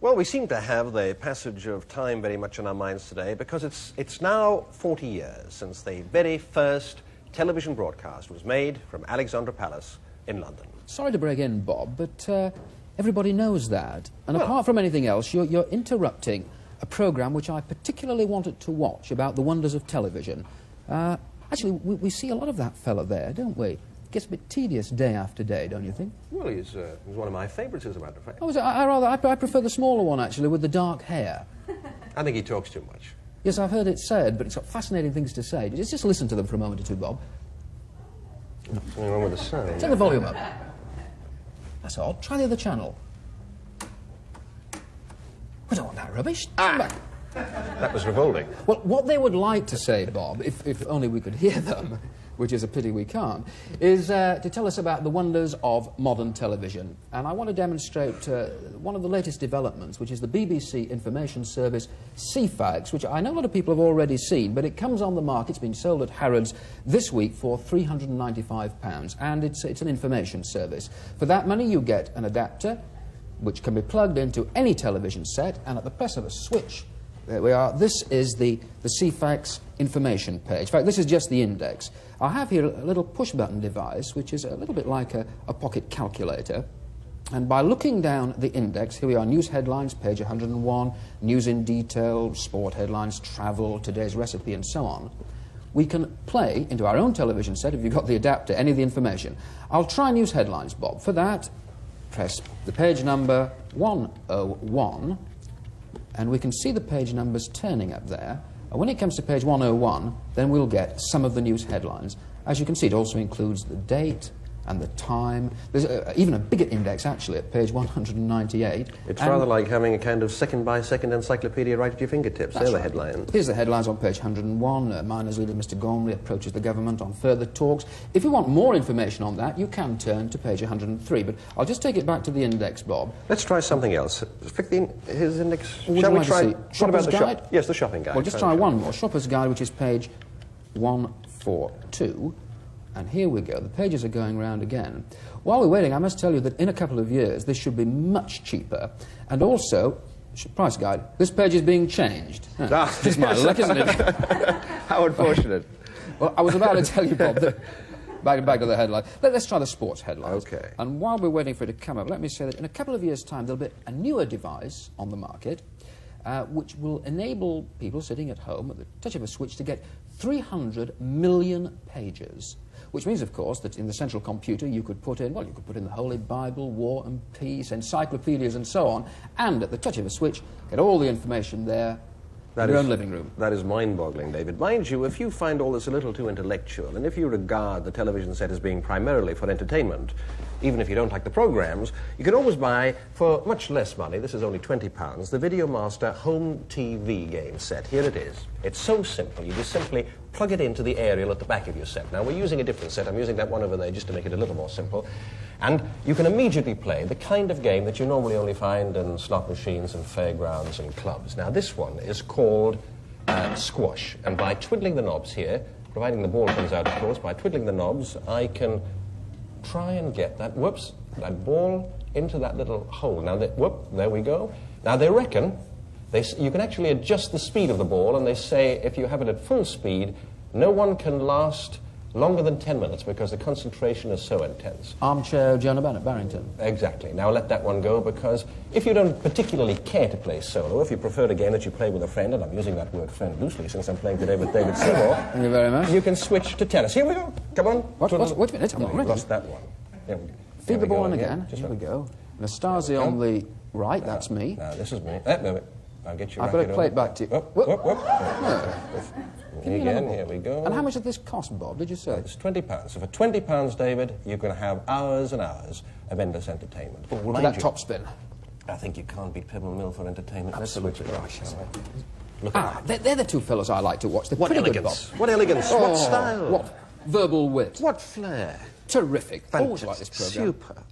Well, we seem to have the passage of time very much on our minds today because it's now 40 years since the very first television broadcast was made from Alexandra Palace in London. Sorry to break in, Bob, but everybody knows that. And apart from anything else, you're interrupting a programme which I particularly wanted to watch about the wonders of television. Actually, we see a lot of that fella there, don't we? It gets a bit tedious day after day, don't you think? Well, he's one of my favourites, as a matter of fact. Oh, I prefer the smaller one, actually, with the dark hair. I think he talks too much. Yes, I've heard it said, but it's got fascinating things to say. Just listen to them for a moment or two, Bob. Something wrong with the sound. Turn the volume up. That's odd. Try the other channel. We don't want that rubbish. That was revolting. Well, what they would like to say, Bob, if only we could hear them, which is a pity we can't, is to tell us about the wonders of modern television. And I want to demonstrate one of the latest developments, which is the BBC information service Ceefax, which I know a lot of people have already seen, but it comes on the market. It's been sold at Harrods this week for £395, and it's an information service. For that money, you get an adapter, which can be plugged into any television set, and at the press of a switch, there we are. This is the Ceefax information page. In fact, this is just the index. I have here a little push-button device, which is a little bit like a pocket calculator. And by looking down the index, here we are, news headlines, page 101, news in detail, sport headlines, travel, today's recipe, and so on. We can play into our own television set, if you've got the adapter, any of the information. I'll try news headlines, Bob. For that, press the page number 101, and we can see the page numbers turning up there. And when it comes to page 101, then we'll get some of the news headlines. As you can see, it also includes the date and the time. There's even a bigger index, actually, at page 198. It's rather like having a kind of second-by-second encyclopedia right at your fingertips. They're the headlines. Here's the headlines on page 101. Miners' leader Mr. Gormley approaches the government on further talks. If you want more information on that, you can turn to page 103. But I'll just take it back to the index, Bob. Let's try something else. His index. Shall we try? What about the guide? Yes, the shopping guide. Well, just try one more. Shopper's Guide, which is page 142. And here we go. The pages are going round again. While we're waiting, I must tell you that in a couple of years, this should be much cheaper. And also, price guide, this page is being changed. It's my luck, isn't it? How unfortunate. Well, I was about to tell you, Bob, that back to the headline. Let's try the sports headlines. Okay. And while we're waiting for it to come up, let me say that in a couple of years' time, there'll be a newer device on the market which will enable people sitting at home at the touch of a switch to get 300 million pages. Which means, of course, that in the central computer you could put in, well, you could put in the Holy Bible, War and Peace, encyclopedias and so on, and at the touch of a switch, get all the information there in your own living room. That is mind-boggling, David. Mind you, if you find all this a little too intellectual, and if you regard the television set as being primarily for entertainment, even if you don't like the programmes, you can always buy, for much less money, this is only £20, the VideoMaster Home TV game set. Here it is. It's so simple. You just simply plug it into the aerial at the back of your set. Now, we're using a different set. I'm using that one over there just to make it a little more simple. And you can immediately play the kind of game that you normally only find in slot machines and fairgrounds and clubs. Now, this one is called squash. And by twiddling the knobs here, providing the ball comes out, of course, by twiddling the knobs, I can try and get that ball into that little hole. Now, there we go. Now, they reckon you can actually adjust the speed of the ball, and they say if you have it at full speed, no one can last longer than 10 minutes because the concentration is so intense. Armchair Jonah Barrington. Exactly. Now let that one go, because if you don't particularly care to play solo, if you prefer a game that you play with a friend, and I'm using that word friend loosely since I'm playing today with David Seymour. Thank you very much. You can switch to tennis. Here we go. Come on. Wait a minute. I'm not ready. Lost that one. Feed the ball in again. Here we go. Nastasi on the right, that's me. Now this is me. I'll get you. I've got to play it back to you. Again, here we go. And how much did this cost, Bob, did you say? It's £20. So for £20, David, you can have hours and hours of endless entertainment. But will that top spin? I think you can't beat Pebble Mill for entertainment. Absolutely right. They're the two fellows I like to watch. They're what pretty elegance. good, Bob. What elegance. What style. What verbal wit. What flair. Terrific. Always like this programme. Super.